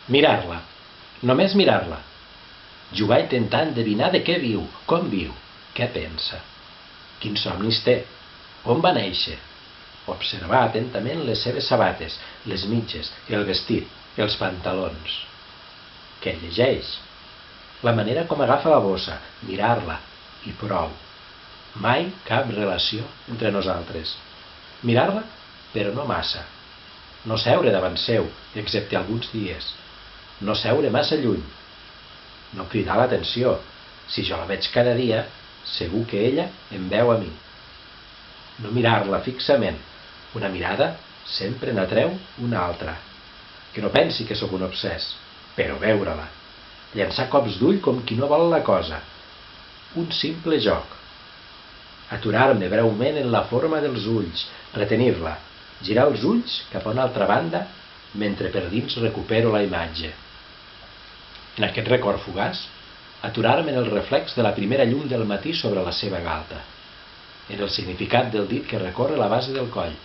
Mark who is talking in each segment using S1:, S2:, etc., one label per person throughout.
S1: Mirar-la, només mirar-la. Jugar intentant endevinar de què viu, com viu, què pensa, quins somnis té, on va néixer. Observar atentament les seves sabates, les mitges, el vestit, els pantalons. Què llegeix? La manera com agafa la bossa, mirar-la, i prou. Mai cap relació entre nosaltres. Mirar-la, però no massa. No seure davant seu, excepte alguns dies. No seure massa lluny. No cridar l'atenció. Si jo la veig cada dia, segur que ella em veu a mi. No mirar-la fixament. Una mirada sempre n'atreu una altra. Que no pensi que sóc un obsès, però veure-la. Llançar cops d'ull com qui no vol la cosa. Un simple joc. Aturar-me breument en la forma dels ulls, retenir-la, girar els ulls cap a una altra banda mentre per dins recupero la imatge. En aquest record fugaç, aturar-me en el reflex de la primera llum del matí sobre la seva galta, en el significat del dit que recorre la base del coll,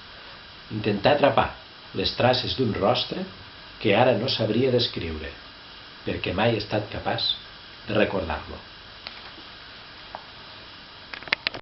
S1: intentar atrapar les traces d'un rostre que ara no sabria descriure, perquè mai he estat capaç de recordar-lo.